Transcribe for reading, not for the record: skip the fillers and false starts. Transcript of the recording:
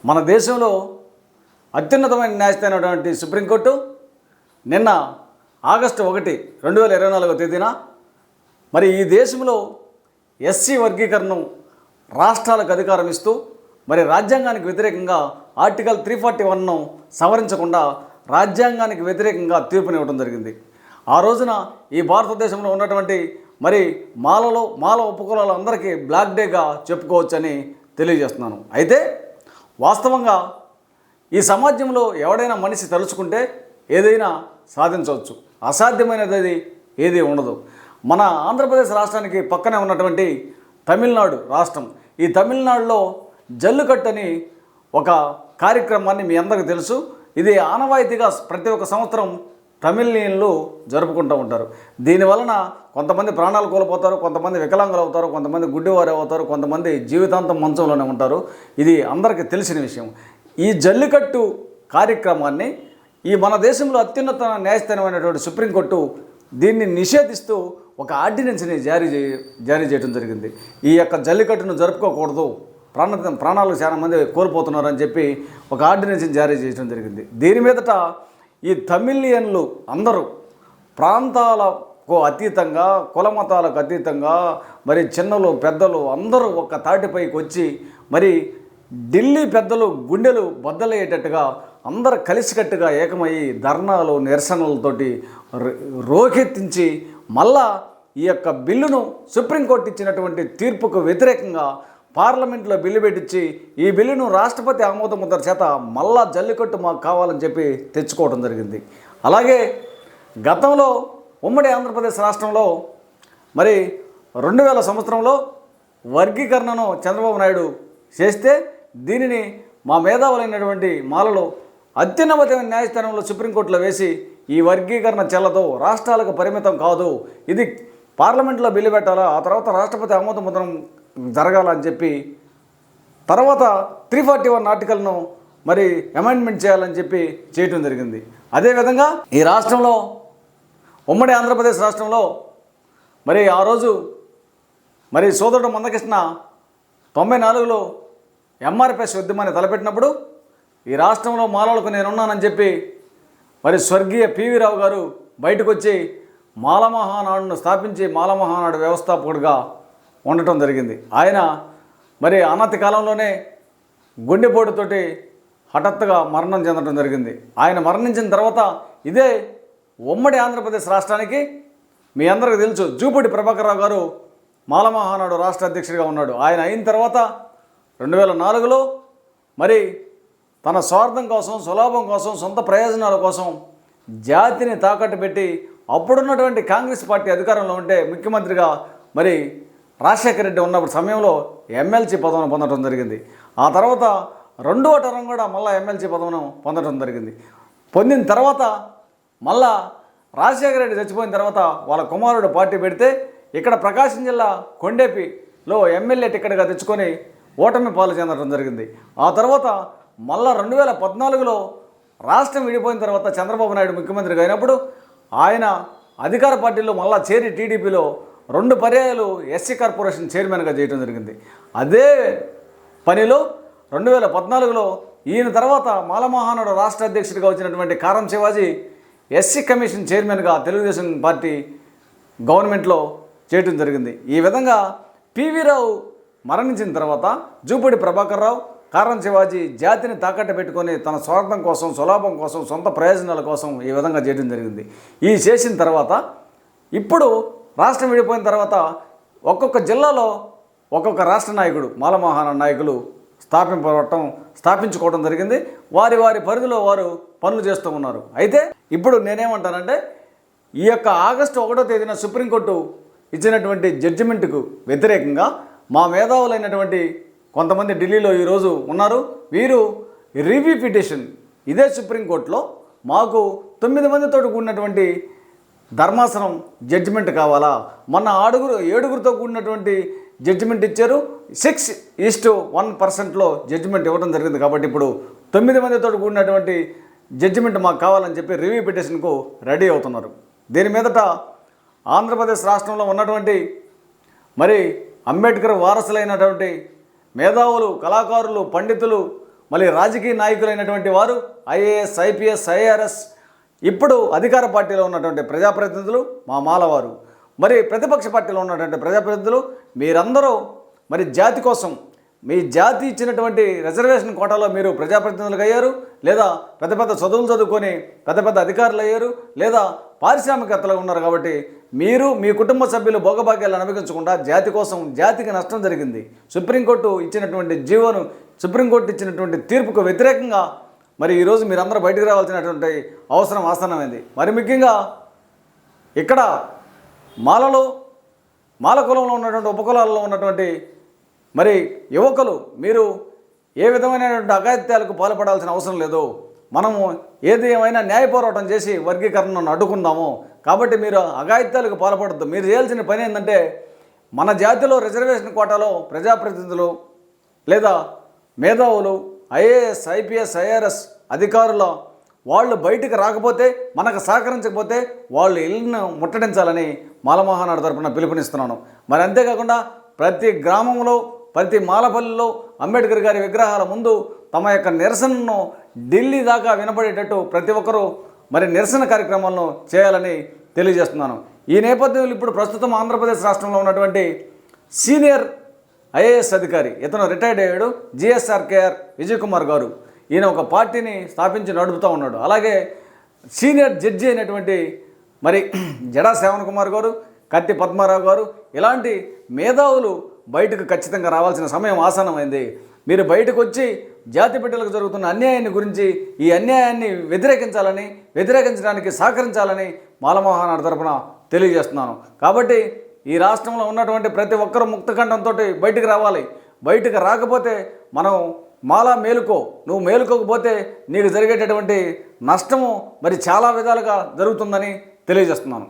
మన దేశంలో అత్యున్నతమైన న్యాయస్థానమైనటువంటి సుప్రీంకోర్టు నిన్న ఆగస్టు 1, 2024 తేదీన మరి ఈ దేశంలో ఎస్సీ వర్గీకరణను రాష్ట్రాలకు అధికారం ఇస్తూ మరి రాజ్యాంగానికి వ్యతిరేకంగా ఆర్టికల్ 341ను సవరించకుండా రాజ్యాంగానికి వ్యతిరేకంగా తీర్పునివ్వడం జరిగింది. ఆ రోజున ఈ భారతదేశంలో ఉన్నటువంటి మరి మాల ఉపకులాలందరికీ బ్లాక్ డేగా చెప్పుకోవచ్చని తెలియజేస్తున్నాను. అయితే వాస్తవంగా ఈ సమాజంలో ఎవడైనా మనిషి తలుచుకుంటే ఏదైనా సాధించవచ్చు, అసాధ్యమైనది ఏది ఉండదు. మన ఆంధ్రప్రదేశ్ రాష్ట్రానికి పక్కనే ఉన్నటువంటి తమిళనాడు రాష్ట్రం, ఈ తమిళనాడులో జల్లికట్టు అని ఒక కార్యక్రమాన్ని మీ అందరికీ తెలుసు. ఇది ఆనవాయితీగా ప్రతి ఒక్క సంవత్సరం తమిళీయులు జరుపుకుంటూ ఉంటారు. దీనివలన కొంతమంది ప్రాణాలు కోల్పోతారు, కొంతమంది వికలాంగులు అవుతారు, కొంతమంది గుడ్డివారు అవుతారు, కొంతమంది జీవితాంతం మంచంలోనే ఉంటారు. ఇది అందరికీ తెలిసిన విషయం. ఈ జల్లికట్టు కార్యక్రమాన్ని ఈ మన దేశంలో అత్యున్నత న్యాయస్థానమైనటువంటి సుప్రీంకోర్టు దీన్ని నిషేధిస్తూ ఒక ఆర్డినెన్స్ని జారీ చేయడం జరిగింది. ఈ యొక్క జల్లికట్టును జరుపుకోకూడదు, ప్రాణాలు చాలా మంది కోల్పోతున్నారని చెప్పి ఒక ఆర్డినెన్స్ని జారీ చేయడం జరిగింది. దీని మీదట ఈ తమిళియన్లు అందరూ ప్రాంతాలకు అతీతంగా, కుల మతాలకు అతీతంగా మరి చిన్నలు పెద్దలు అందరూ ఒక తాటిపైకి వచ్చి మరి ఢిల్లీ పెద్దలు గుండెలు బద్దలయ్యేటట్టుగా అందరూ కలిసికట్టుగా ఏకమయ్యి ధర్నాలు నిరసనలతోటి రోకెత్తించి మళ్ళా ఈ యొక్క బిల్లును సుప్రీంకోర్టు ఇచ్చినటువంటి తీర్పుకు వ్యతిరేకంగా పార్లమెంట్లో బిల్లు పెట్టించి ఈ బిల్లును రాష్ట్రపతి ఆమోద ముద్ర చేత మళ్ళా జల్లికట్టు మాకు కావాలని చెప్పి తెచ్చుకోవడం జరిగింది. అలాగే గతంలో ఉమ్మడి ఆంధ్రప్రదేశ్ రాష్ట్రంలో మరి 2000 సంవత్సరంలో వర్గీకరణను చంద్రబాబు నాయుడు చేస్తే దీనిని మా మేధావులైనటువంటి మాలలు అత్యున్నతమైన న్యాయస్థానంలో సుప్రీంకోర్టులో వేసి ఈ వర్గీకరణ చెల్లదు, రాష్ట్రాలకు పరిమితం కాదు, ఇది పార్లమెంట్లో బిల్లు పెట్టాలా, ఆ తర్వాత రాష్ట్రపతి ఆమోద ముద్రం జరగాలని చెప్పి తర్వాత 341 ఆర్టికల్ను మరి అమెండ్మెంట్ చేయాలని చెప్పి చేయటం జరిగింది. అదేవిధంగా ఈ రాష్ట్రంలో ఉమ్మడి ఆంధ్రప్రదేశ్ రాష్ట్రంలో మరి ఆ రోజు మరి సోదరుడు మందకృష్ణ 94లో ఎంఆర్పిఎస్ ఉద్యమాన్ని తలపెట్టినప్పుడు ఈ రాష్ట్రంలో మాలలకు నేనున్నానని చెప్పి మరి స్వర్గీయ పివి రావు గారు బయటకు వచ్చి మాల మహానాడును స్థాపించి మాల మహానాడు వ్యవస్థాపకుడిగా ఉండటం జరిగింది. ఆయన మరి అనతి కాలంలోనే గుండెపోటుతోటి హఠాత్తుగా మరణం చెందడం జరిగింది. ఆయన మరణించిన తర్వాత ఇదే ఉమ్మడి ఆంధ్రప్రదేశ్ రాష్ట్రానికి మీ అందరికీ తెలుసు జూపూడి ప్రభాకర్ రావు గారు మాల మహానాడు రాష్ట్ర అధ్యక్షుడిగా ఉన్నాడు. ఆయన అయిన తర్వాత 2004లో మరి తన స్వార్థం కోసం, సులాభం కోసం, సొంత ప్రయోజనాల కోసం జాతిని తాకట్టు పెట్టి అప్పుడున్నటువంటి కాంగ్రెస్ పార్టీ అధికారంలో ఉంటే ముఖ్యమంత్రిగా మరి రాజశేఖర రెడ్డి ఉన్నప్పుడు సమయంలో ఎమ్మెల్సీ పదవిని పొందడం జరిగింది. ఆ తర్వాత 2వ టర్మ్ కూడా మళ్ళీ ఎమ్మెల్సీ పదవిని పొందడం జరిగింది. పొందిన తర్వాత మళ్ళా రాజశేఖర రెడ్డి చచ్చిపోయిన తర్వాత వాళ్ళ కుమారుడు పార్టీ పెడితే ఇక్కడ ప్రకాశం జిల్లా కొండేపిలో ఎమ్మెల్యే టికెట్గా తెచ్చుకొని ఓటమి పాలు చెందడం జరిగింది. ఆ తర్వాత మళ్ళా 2014లో రాష్ట్రం విడిపోయిన తర్వాత చంద్రబాబు నాయుడు ముఖ్యమంత్రిగా అయినప్పుడు ఆయన అధికార పార్టీలో మళ్ళా చేరి టీడీపీలో 2 పర్యాయాలు ఎస్సీ కార్పొరేషన్ చైర్మన్గా చేయడం జరిగింది. అదే పనిలో 2014లో ఈయన తర్వాత మాల మహానాడు రాష్ట్ర అధ్యక్షుడిగా వచ్చినటువంటి కారం శివాజీ ఎస్సీ కమిషన్ చైర్మన్గా తెలుగుదేశం పార్టీ గవర్నమెంట్లో చేయడం జరిగింది. ఈ విధంగా పివి రావు మరణించిన తర్వాత జూపూడి ప్రభాకర్ రావు, కారం శివాజీ జాతిని తాకట్టు పెట్టుకొని తన స్వార్థం కోసం, సులాభం కోసం, సొంత ప్రయోజనాల కోసం ఈ విధంగా చేయడం జరిగింది. ఈ చేసిన తర్వాత ఇప్పుడు రాష్ట్రం విడిపోయిన తర్వాత ఒక్కొక్క జిల్లాలో ఒక్కొక్క రాష్ట్ర నాయకుడు, మాల మహానాడు నాయకులు స్థాపించుకోవడం జరిగింది. వారి వారి పరిధిలో వారు పనులు చేస్తూ ఉన్నారు. అయితే ఇప్పుడు నేనేమంటానంటే ఈ యొక్క ఆగస్టు 1వ తేదీన సుప్రీంకోర్టు ఇచ్చినటువంటి జడ్జిమెంట్కు వ్యతిరేకంగా మా మేధావులైనటువంటి కొంతమంది ఢిల్లీలో ఈరోజు ఉన్నారు. వీరు రివ్యూ పిటిషన్ ఇదే సుప్రీంకోర్టులో మాకు 9 మందితో కూడినటువంటి ధర్మాసనం జడ్జిమెంట్ కావాలా, మొన్న 7గురితో కూడినటువంటి జడ్జిమెంట్ ఇచ్చారు, 6:1% జడ్జిమెంట్ ఇవ్వడం జరిగింది. కాబట్టి ఇప్పుడు 9 మందితో కూడినటువంటి జడ్జిమెంట్ మాకు కావాలని చెప్పి రివ్యూ పిటిషన్కు రెడీ అవుతున్నారు. దీని మీదట ఆంధ్రప్రదేశ్ రాష్ట్రంలో ఉన్నటువంటి మరి అంబేద్కర్ వారసులైనటువంటి మేధావులు, కళాకారులు, పండితులు మళ్ళీ రాజకీయ నాయకులైనటువంటి వారు ఐఏఎస్, ఐపీఎస్, ఐఆర్ఎస్, ఇప్పుడు అధికార పార్టీలో ఉన్నటువంటి ప్రజాప్రతినిధులు, మా మాలవారు, మరి ప్రతిపక్ష పార్టీలో ఉన్నటువంటి ప్రజాప్రతినిధులు, మీరందరూ మరి జాతి కోసం, మీ జాతి ఇచ్చినటువంటి రిజర్వేషన్ కోటాలో మీరు ప్రజాప్రతినిధులుగా అయ్యారు, లేదా పెద్ద పెద్ద చదువులు చదువుకొని పెద్ద పెద్ద అధికారులు అయ్యారు, లేదా పారిశ్రామికవేత్తలుగా ఉన్నారు. కాబట్టి మీరు మీ కుటుంబ సభ్యులు భోగభాగ్యాలు అనుభవించకుండా జాతి కోసం, జాతికి నష్టం జరిగింది. సుప్రీంకోర్టు ఇచ్చినటువంటి జీవోను, సుప్రీంకోర్టు ఇచ్చినటువంటి తీర్పుకు వ్యతిరేకంగా మరి ఈరోజు మీరందరూ బయటకు రావాల్సినటువంటి అవసరం ఆసన్నమైంది. మరి ముఖ్యంగా ఇక్కడ మాల కులంలో ఉన్నటువంటి ఉపకులాల్లో ఉన్నటువంటి మరి యువకులు, మీరు ఏ విధమైనటువంటి అఘాయిత్యాలకు పాల్పడాల్సిన అవసరం లేదు. మనము ఏది ఏమైనా న్యాయ పోరాటం చేసి వర్గీకరణను అడ్డుకుందాము. కాబట్టి మీరు అఘాయిత్యాలకు పాల్పడద్దు. మీరు చేయాల్సిన పని ఏంటంటే, మన జాతిలో రిజర్వేషన్ కోటాలో ప్రజాప్రతినిధులు లేదా మేధావులు, ఐఏఎస్, ఐపీఎస్, ఐఆర్ఎస్ అధికారుల వాళ్ళు బయటకు రాకపోతే, మనకు సహకరించకపోతే వాళ్ళు ఇళ్ళను ముట్టడించాలని మాలమహానాడు తరపున పిలుపునిస్తున్నాను. మరి అంతేకాకుండా ప్రతి గ్రామంలో, ప్రతి మాలపల్లిలో అంబేద్కర్ గారి విగ్రహాల ముందు తమ యొక్క నిరసనను ఢిల్లీ దాకా వినపడేటట్టు ప్రతి ఒక్కరూ మరి నిరసన కార్యక్రమాలను చేయాలని తెలియజేస్తున్నాను. ఈ నేపథ్యంలో ఇప్పుడు ప్రస్తుతం ఆంధ్రప్రదేశ్ రాష్ట్రంలో ఉన్నటువంటి సీనియర్ ఐఏఎస్ అధికారి, ఇతను రిటైర్డ్ అయ్యాడు, జిఎస్ఆర్కేఆర్ విజయ్ కుమార్ గారు. ఈయన ఒక పార్టీని స్థాపించి నడుపుతూ ఉన్నాడు. అలాగే సీనియర్ జడ్జి అయినటువంటి మరి జడా శ్రవణ్ కుమార్ గారు, కత్తి పద్మారావు గారు, ఇలాంటి మేధావులు బయటకు ఖచ్చితంగా రావాల్సిన సమయం ఆసన్నమైంది. మీరు బయటకు వచ్చి జాతి బిడ్డలకు జరుగుతున్న అన్యాయాన్ని గురించి, ఈ అన్యాయాన్ని వ్యతిరేకించడానికి సహకరించాలని మాలమహానాడు తరపున తెలియజేస్తున్నాను. కాబట్టి ఈ రాష్ట్రంలో ఉన్నటువంటి ప్రతి ఒక్కరూ ముక్తకంఠంతో బయటికి రావాలి. బయటకు రాకపోతే మనం మాలా మేలుకో, నువ్వు మేలుకోకపోతే నీకు జరిగేటటువంటి నష్టము మరి చాలా విధాలుగా జరుగుతుందని తెలియజేస్తున్నాను.